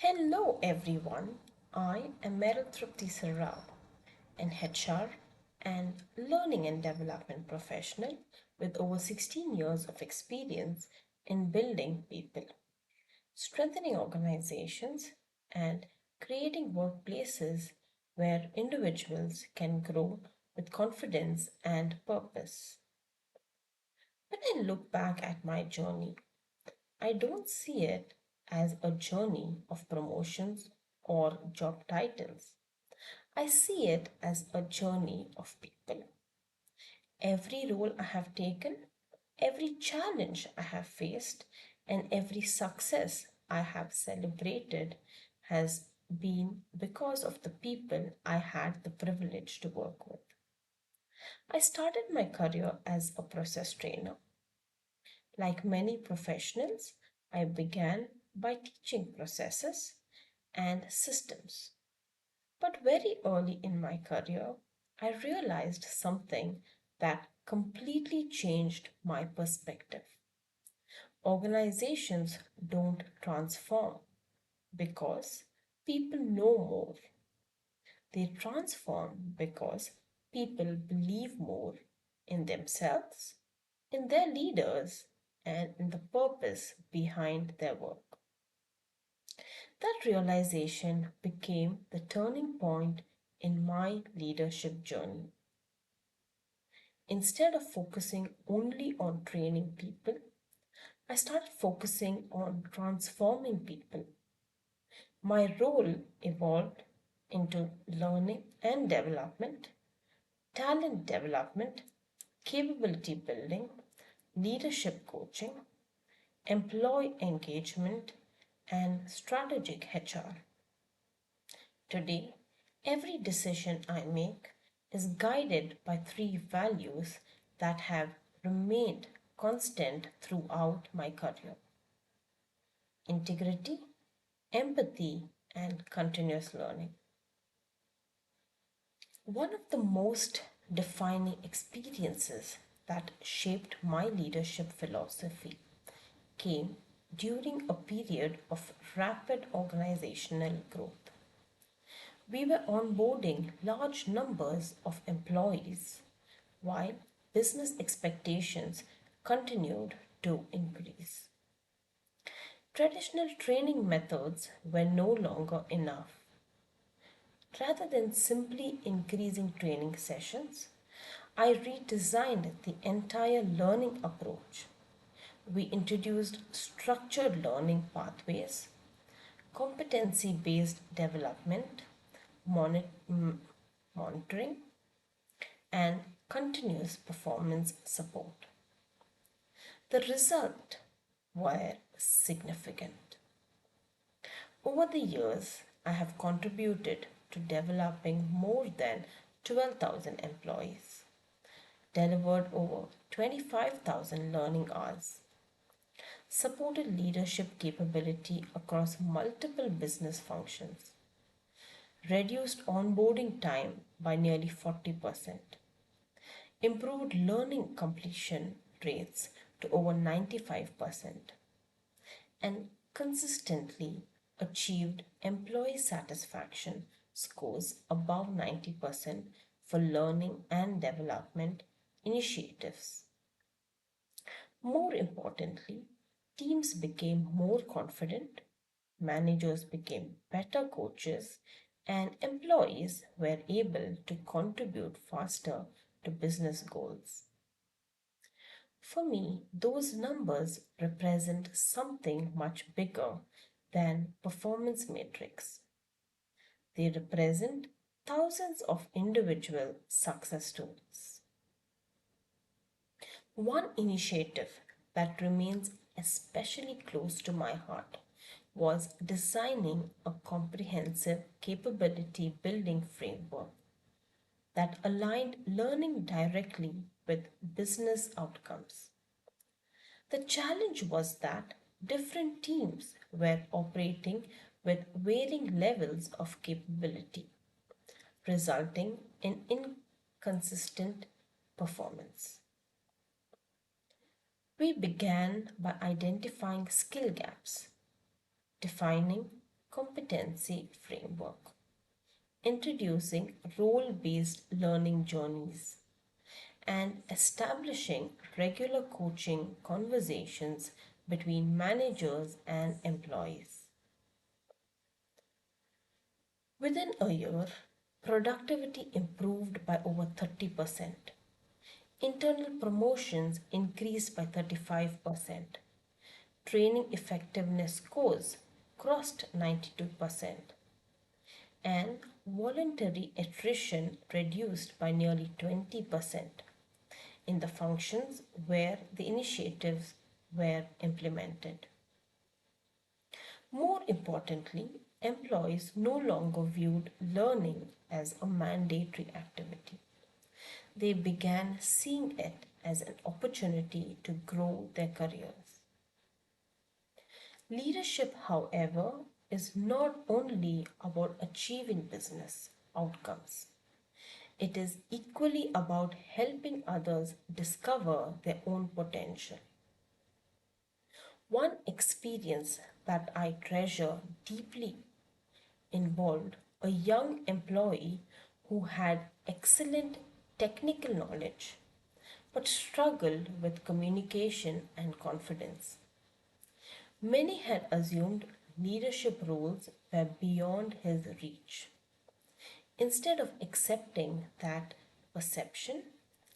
Hello everyone, I am Meryl Serrao, an HR and learning and development professional with over 16 years of experience in building people, strengthening organizations, and creating workplaces where individuals can grow with confidence and purpose. When I look back at my journey, I don't see it as a journey of promotions or job titles. I see it as a journey of people. Every role I have taken, every challenge I have faced, and every success I have celebrated has been because of the people I had the privilege to work with. I started my career as a process trainer. Like many professionals, I began by teaching processes and systems. But very early in my career, I realized something that completely changed my perspective. Organizations don't transform because people know more. They transform because people believe more in themselves, in their leaders, and in the purpose behind their work. That realization became the turning point in my leadership journey. Instead of focusing only on training people, I started focusing on transforming people. My role evolved into learning and development, talent development, capability building, leadership coaching, employee engagement, and strategic HR. Today, every decision I make is guided by three values that have remained constant throughout my career: integrity, empathy, and continuous learning. One of the most defining experiences that shaped my leadership philosophy came during a period of rapid organizational growth. We were onboarding large numbers of employees while business expectations continued to increase. Traditional training methods were no longer enough. Rather than simply increasing training sessions, I redesigned the entire learning approach. We introduced structured learning pathways, competency based development, monitoring, and continuous performance support. The result were significant. Over the years, I have contributed to developing more than 12,000 employees, delivered over 25,000 learning hours, supported leadership capability across multiple business functions, reduced onboarding time by nearly 40%, improved learning completion rates to over 95%, and consistently achieved employee satisfaction scores above 90% for learning and development initiatives. More importantly, teams became more confident, managers became better coaches, and employees were able to contribute faster to business goals. For me, those numbers represent something much bigger than performance metrics. They represent thousands of individual success stories. One initiative that remains especially close to my heart was designing a comprehensive capability building framework that aligned learning directly with business outcomes. The challenge was that different teams were operating with varying levels of capability, resulting in inconsistent performance. We began by identifying skill gaps, defining competency framework, introducing role based learning journeys, and establishing regular coaching conversations between managers and employees. Within a year, productivity improved by over 30%. Internal promotions increased by 35%. Training effectiveness scores crossed 92%. And voluntary attrition reduced by nearly 20% in the functions where the initiatives were implemented. More importantly, employees no longer viewed learning as a mandatory activity. They began seeing it as an opportunity to grow their careers. Leadership, however, is not only about achieving business outcomes. It is equally about helping others discover their own potential. One experience that I treasure deeply involved a young employee who had excellent technical knowledge but struggled with communication and confidence. Many had assumed leadership roles were beyond his reach. Instead of accepting that perception,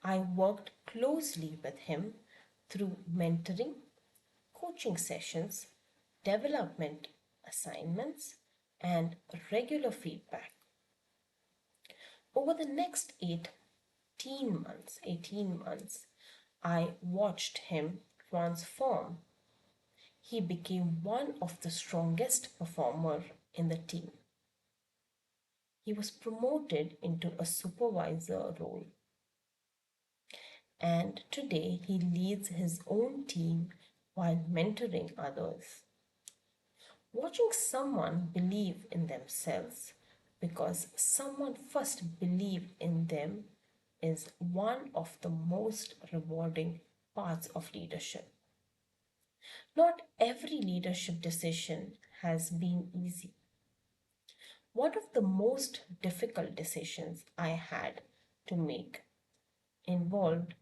I worked closely with him through mentoring, coaching sessions, development assignments, and regular feedback. Over the next 18 months, I watched him transform. He became one of the strongest performer in the team. He was promoted into a supervisor role, and today he leads his own team while mentoring others. Watching someone believe in themselves because someone first believed in them is one of the most rewarding parts of leadership. Not every leadership decision has been easy. One of the most difficult decisions I had to make involved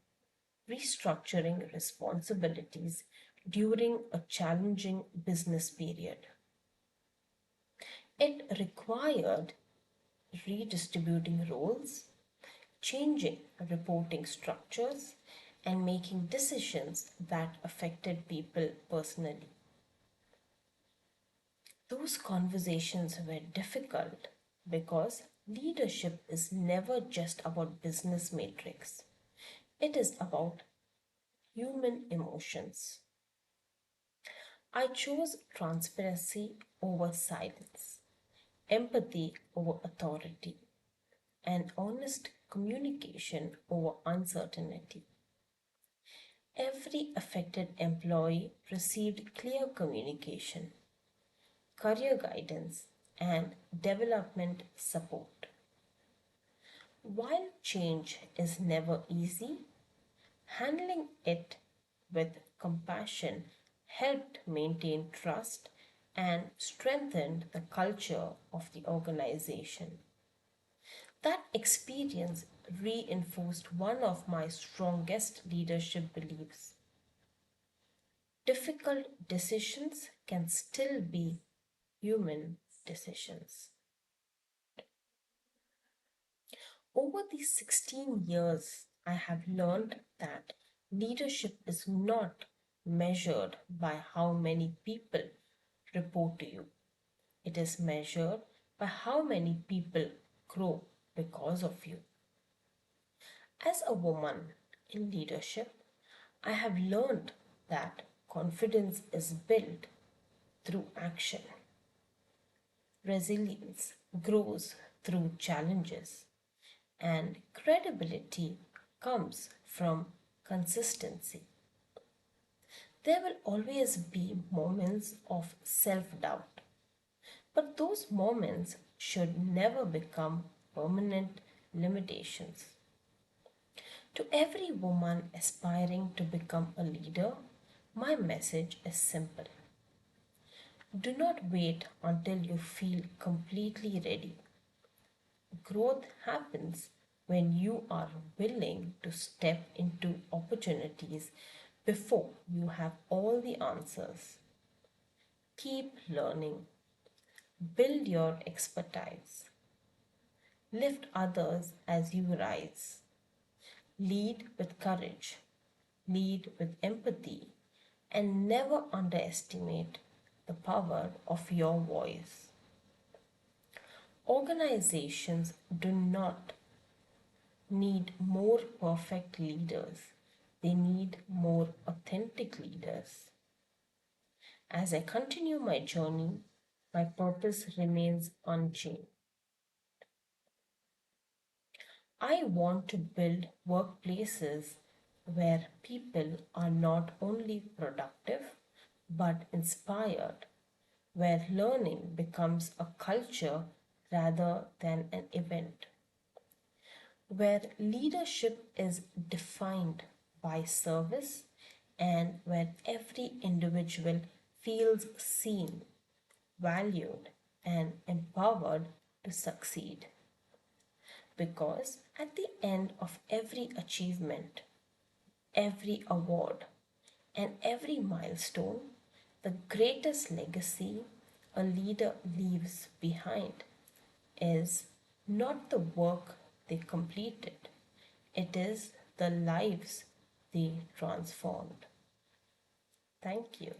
restructuring responsibilities during a challenging business period. It required redistributing roles, changing reporting structures, and making decisions that affected people personally. Those conversations were difficult because leadership is never just about business metrics, it is about human emotions. I chose transparency over silence, empathy over authority, and honest communication over uncertainty. Every affected employee received clear communication, career guidance, and development support. While change is never easy, handling it with compassion helped maintain trust and strengthened the culture of the organization. That experience reinforced one of my strongest leadership beliefs. Difficult decisions can still be human decisions. Over these 16 years, I have learned that leadership is not measured by how many people report to you. It is measured by how many people grow because of you. As a woman in leadership, I have learned that confidence is built through action. Resilience grows through challenges, and credibility comes from consistency. There will always be moments of self doubt, but those moments should never become permanent limitations. To every woman aspiring to become a leader, my message is simple. Do not wait until you feel completely ready. Growth happens when you are willing to step into opportunities before you have all the answers. Keep learning, build your expertise, lift others as you rise. Lead with courage, lead with empathy, and never underestimate the power of your voice. Organizations do not need more perfect leaders, they need more authentic leaders. As I continue my journey, my purpose remains unchanged. I want to build workplaces where people are not only productive but inspired, where learning becomes a culture rather than an event, where leadership is defined by service, and where every individual feels seen, valued, and empowered to succeed. Because at the end of every achievement, every award, and every milestone, the greatest legacy a leader leaves behind is not the work they completed, it is the lives they transformed. Thank you.